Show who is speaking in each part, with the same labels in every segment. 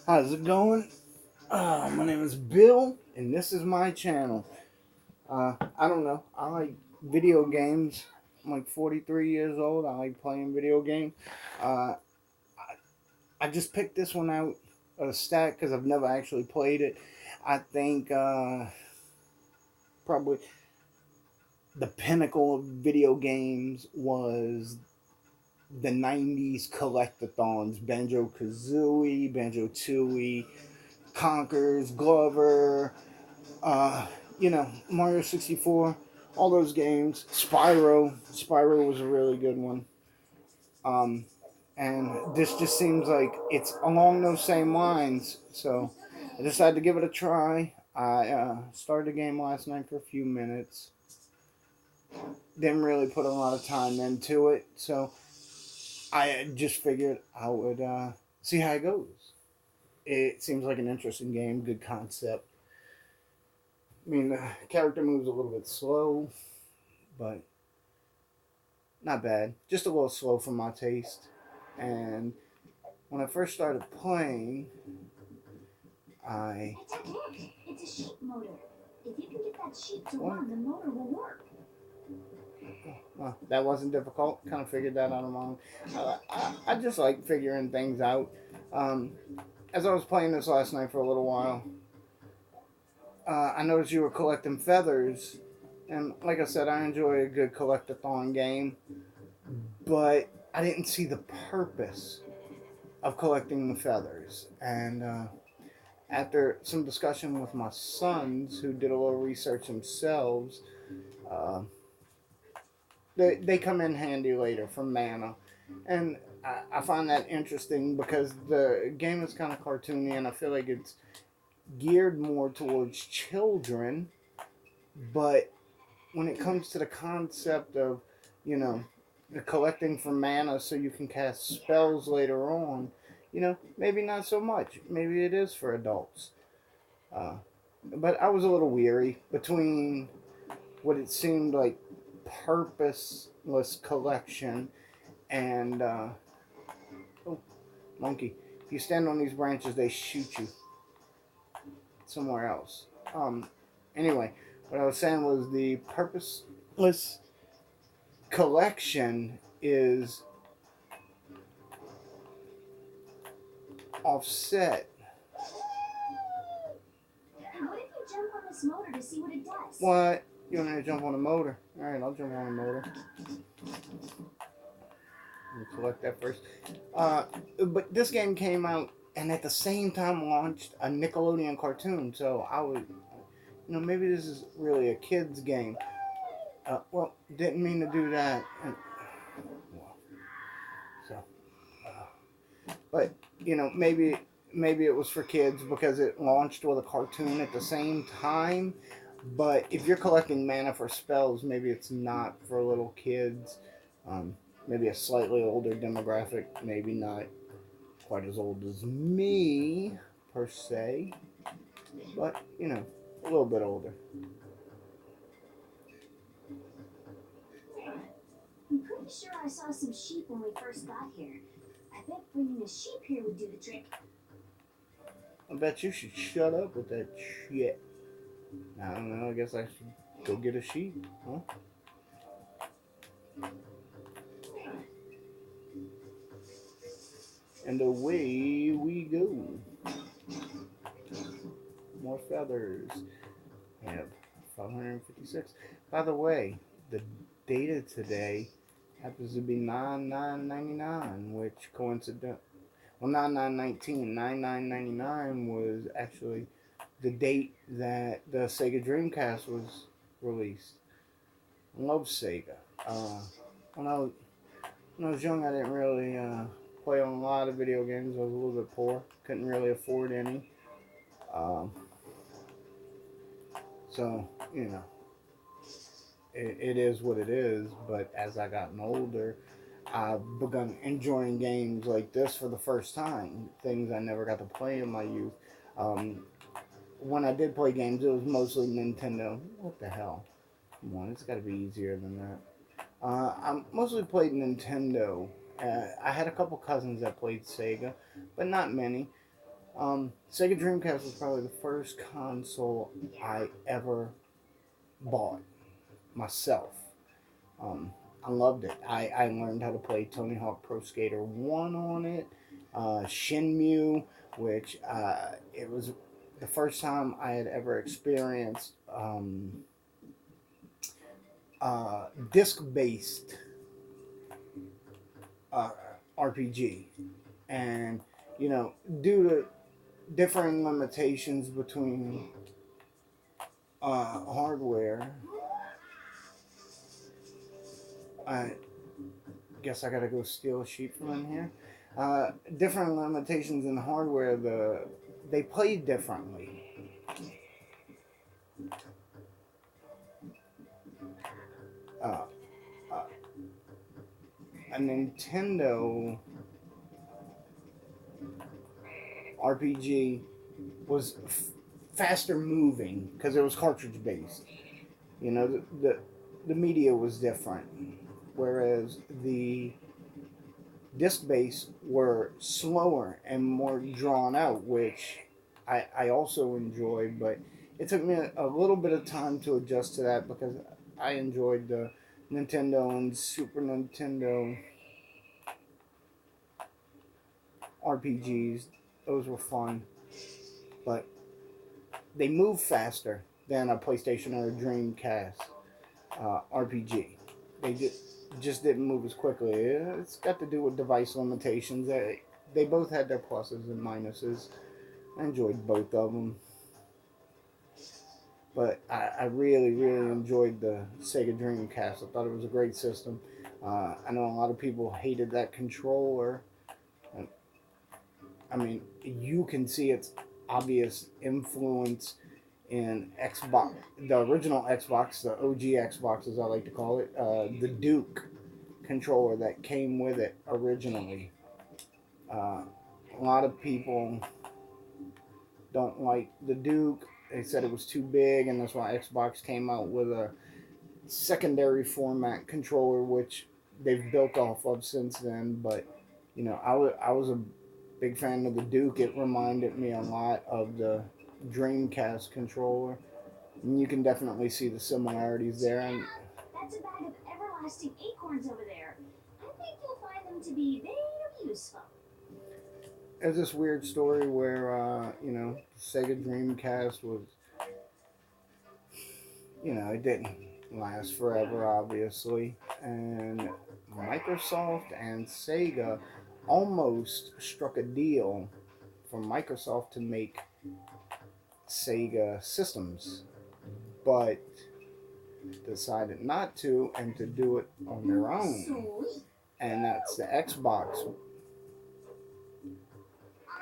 Speaker 1: How's it going? My name is Bill, and this is my channel. I don't know. I like video games. I'm like 43 years old. I like playing video games. Uh, I just picked this one out of a stack because I've never actually played it. I think probably the pinnacle of video games was the 90s collectathons. Banjo-Kazooie, Banjo-Tooie, Conkers, Glover, uh, Mario 64, all those games. Spyro was a really good one. Um, and this just seems like it's along those same lines. So I decided to give it a try. I started the game last night for a few minutes. Didn't really put a lot of time into it. So I just figured I would see how it goes. It seems like an interesting game, good concept. I mean, the character moves a little bit slow, but not bad. Just a little slow for my taste. And when I first started playing, I
Speaker 2: It's a sheep motor. If you can get that sheep to run, the motor will work.
Speaker 1: well, that wasn't difficult. Kind of figured that out on my own. I just like figuring things out. Um, as I was playing this last night for a little while, I noticed you were collecting feathers, and like I said, I enjoy a good collectathon game, but I didn't see the purpose of collecting the feathers. And after some discussion with my sons, who did a little research themselves, uh, they come in handy later for mana. And I find that interesting because the game is kind of cartoony, and I feel like it's geared more towards children. But when it comes to the concept of, you know, collecting for mana so you can cast spells later on, maybe not so much. Maybe it is for adults. Uh, but I was a little weary between what it seemed like purposeless collection and oh, monkey. If you stand on these branches, they shoot you somewhere else. Um, anyway, what I was saying was the purposeless collection is offset.
Speaker 2: Hey, what if you jump on this motor to see what it does?
Speaker 1: What? You want me to jump on a motor? All right, I'll jump on a motor. Let me collect that first. But this game came out and at the same time launched a Nickelodeon cartoon. So I would, maybe this is really a kid's game. Well, didn't mean to do that. And, well, so, but maybe it was for kids because it launched with a cartoon at the same time. But if you're collecting mana for spells, maybe it's not for little kids. Um, Maybe a slightly older demographic, maybe not quite as old as me, per se, but, a little bit older.
Speaker 2: I'm pretty sure I saw some sheep when we first got here. I bet bringing a sheep here would do the trick.
Speaker 1: I bet you should shut up with that shit. I don't know, I guess I should go get a sheep, huh? And away we go. More feathers. I have 556. By the way, the data today happens to be 9999, which coincident. Well, not 919. 9999 was actually the date that the Sega Dreamcast was released. I love Sega. Uh, when I was when I was young, I didn't really play on a lot of video games. I was a little bit poor, couldn't really afford any. Um, so it is what it is. But as I gotten older, I've begun enjoying games like this for the first time. Things I never got to play in my youth. Um, when I did play games, it was mostly Nintendo. What the hell? Come on, it's got to be easier than that. I mostly played Nintendo. I had a couple cousins that played Sega, but not many. Sega Dreamcast was probably the first console I ever bought myself. Um, I loved it. I learned how to play Tony Hawk Pro Skater 1 on it, Shenmue, which it was the first time I had ever experienced disc based uh, RPG. And, you know, due to differing limitations between hardware, I guess I gotta go steal a sheet from in here. Different limitations in hardware, they play differently. Uh, uh, a Nintendo RPG was faster moving because it was cartridge based. You know, the media was different, whereas the disc based were slower and more drawn out, which I also enjoyed, but it took me a little bit of time to adjust to that because I enjoyed the Nintendo and Super Nintendo RPGs. Those were fun, but they move faster than a PlayStation or a Dreamcast RPG. They just didn't move as quickly. It's got to do with device limitations. They both had their pluses and minuses. I enjoyed both of them, but I really, really enjoyed the Sega Dreamcast. I thought it was a great system. I know a lot of people hated that controller. I mean, you can see its obvious influence in Xbox, the original Xbox, the OG Xbox, as I like to call it, the Duke controller that came with it originally. Uh, a lot of people don't like the Duke. They said it was too big, and that's why Xbox came out with a secondary format controller, which they've built off of since then. But you know, I was a big fan of the Duke. It reminded me a lot of the Dreamcast controller. And you can definitely see the similarities there. And
Speaker 2: that's a bag of everlasting acorns over there. I think you'll find them to be very useful.
Speaker 1: there's this weird story where you know, Sega Dreamcast was, you know, it didn't last forever, obviously, and Microsoft and Sega almost struck a deal for Microsoft to make Sega systems, but decided not to and to do it on their own.
Speaker 2: Sweet.
Speaker 1: And that's the Xbox.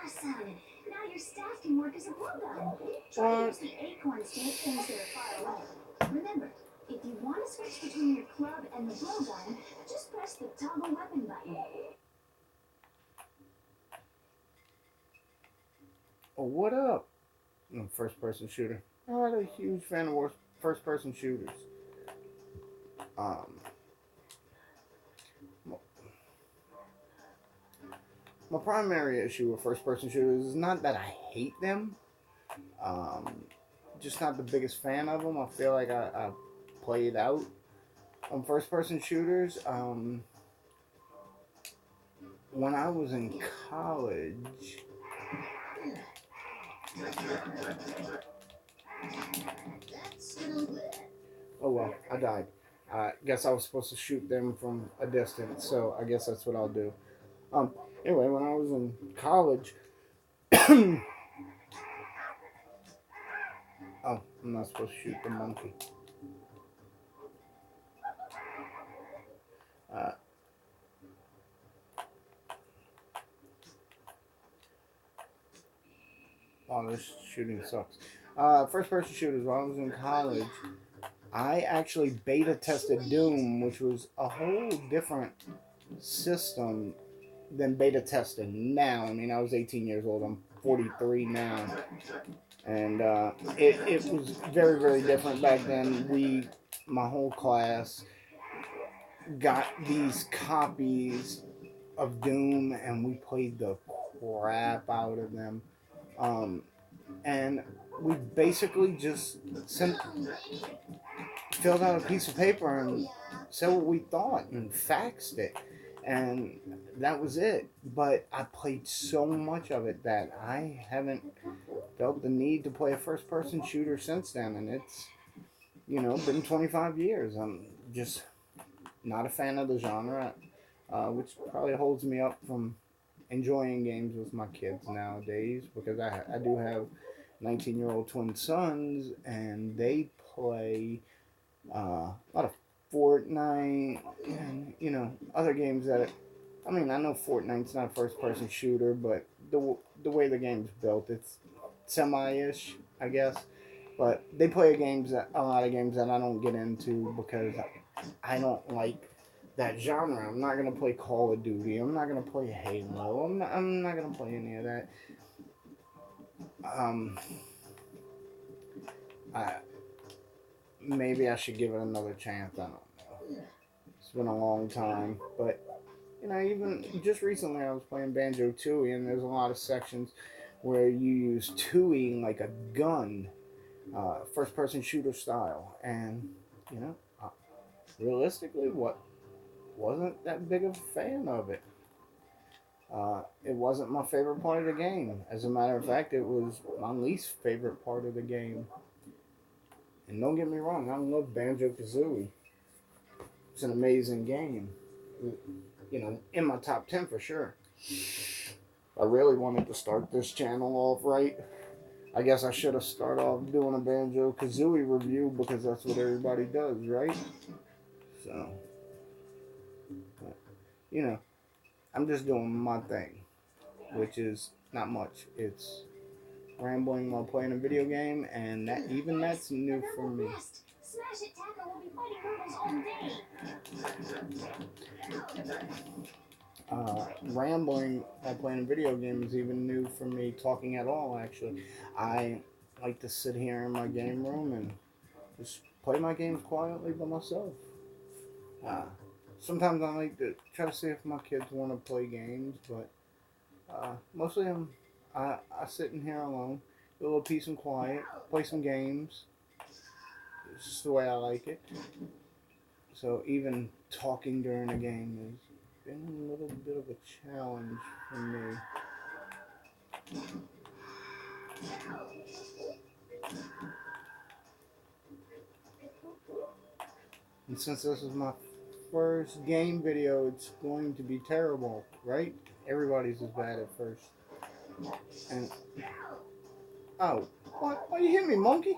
Speaker 2: Awesome. Now your staff can work as a blowgun. Try to use the acorns to hit things that are far away. Remember, if you want to switch between your club and the blowgun, just press the toggle weapon button.
Speaker 1: Oh, what up? First person shooter. I'm not a huge fan of first person shooters. My primary issue with first person shooters is not that I hate them, um, just not the biggest fan of them. I feel like I played out on first person shooters. When I was in college, oh well, I died. I guess I was supposed to shoot them from a distance, so I guess that's what I'll do. Anyway, when I was in college, oh, I'm not supposed to shoot the monkey. Oh, this shooting sucks. First person shooters, when I was in college, I actually beta tested Doom, which was a whole different system than beta testing now. I mean, I was 18 years old. I'm 43 now. And it was very, very different back then. My whole class, got these copies of Doom, and we played the crap out of them. Um, and we basically just sent, filled out a piece of paper and said what we thought and faxed it. And that was it. But I played so much of it that I haven't felt the need to play a first person shooter since then. And it's, been 25 years. I'm just not a fan of the genre, which probably holds me up from enjoying games with my kids nowadays because I do have 19-year-old twin sons and they play a lot of Fortnite and other games that I know Fortnite's not a first person shooter, but the way the game's built, it's semi-ish, I guess. But they play a lot of games that I don't get into because I don't like that genre. I'm not gonna play Call of Duty. I'm not gonna play Halo. I'm not gonna play any of that. Um, I, maybe I should give it another chance. I don't know. It's been a long time, but even just recently I was playing Banjo Tooie, and there's a lot of sections where you use Tooie like a gun, first person shooter style, and you know, uh, realistically, what wasn't that big of a fan of it. It wasn't my favorite part of the game. As a matter of fact, it was my least favorite part of the game. And don't get me wrong, I love Banjo Kazooie. It's an amazing game. In my top 10 for sure. I really wanted to start this channel off right. I guess I should have started off doing a Banjo Kazooie review because that's what everybody does, right? So, but, you know, I'm just doing my thing, which is not much. It's rambling while playing a video game, and that's new for me.
Speaker 2: Smash it, Taco. We'll be fighting turtles all day.
Speaker 1: Rambling while playing a video game is even new for me. Talking at all, actually, I like to sit here in my game room and just play my games quietly by myself. Uh, Sometimes I like to try to see if my kids want to play games, but mostly I sit in here alone, do a little peace and quiet, play some games. It's just the way I like it. So even talking during a game has been a little bit of a challenge for me. And since this is my first game video, it's going to be terrible, right? Everybody's is bad at first. And oh, why you hit me, monkey?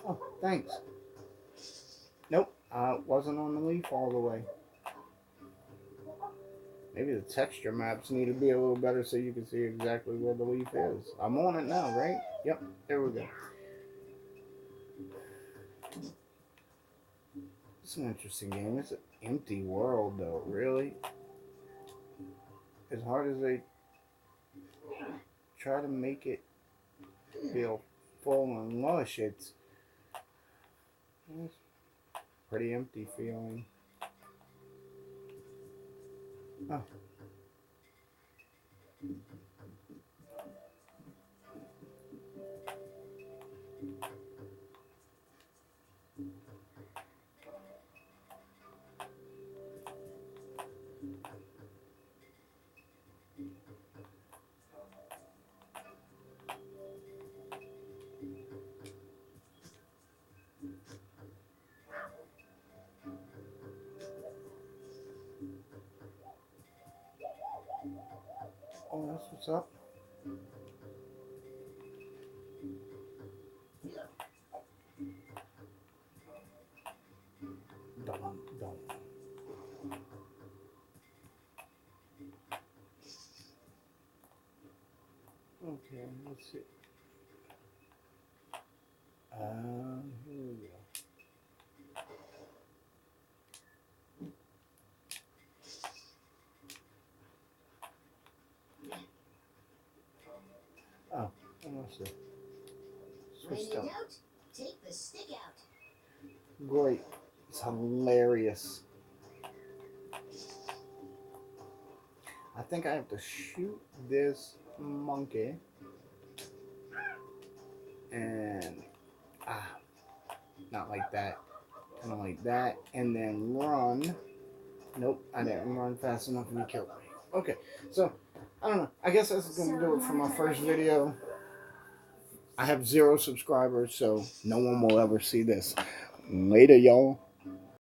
Speaker 1: Oh, thanks. Nope, I wasn't on the leaf all the way. Maybe the texture maps need to be a little better so you can see exactly where the leaf is. I'm on it now, right? Yep, there we go. It's an interesting game. It's an empty world, though, really. As hard as they try to make it feel full and lush, it's pretty empty feeling. Oh. Oh, that's what's up. Dum. Okay, let's see. Here we go. Oh, let's see. Switched up.
Speaker 2: Take the stick out.
Speaker 1: Great. It's hilarious. I think I have to shoot this monkey. And, not like that. Kind of like that. And then run. Nope, I didn't run fast enough and he killed me. Okay, so, I don't know. I guess that's going to do it for my first video. I have 0 subscribers, so no one will ever see this. Later, y'all.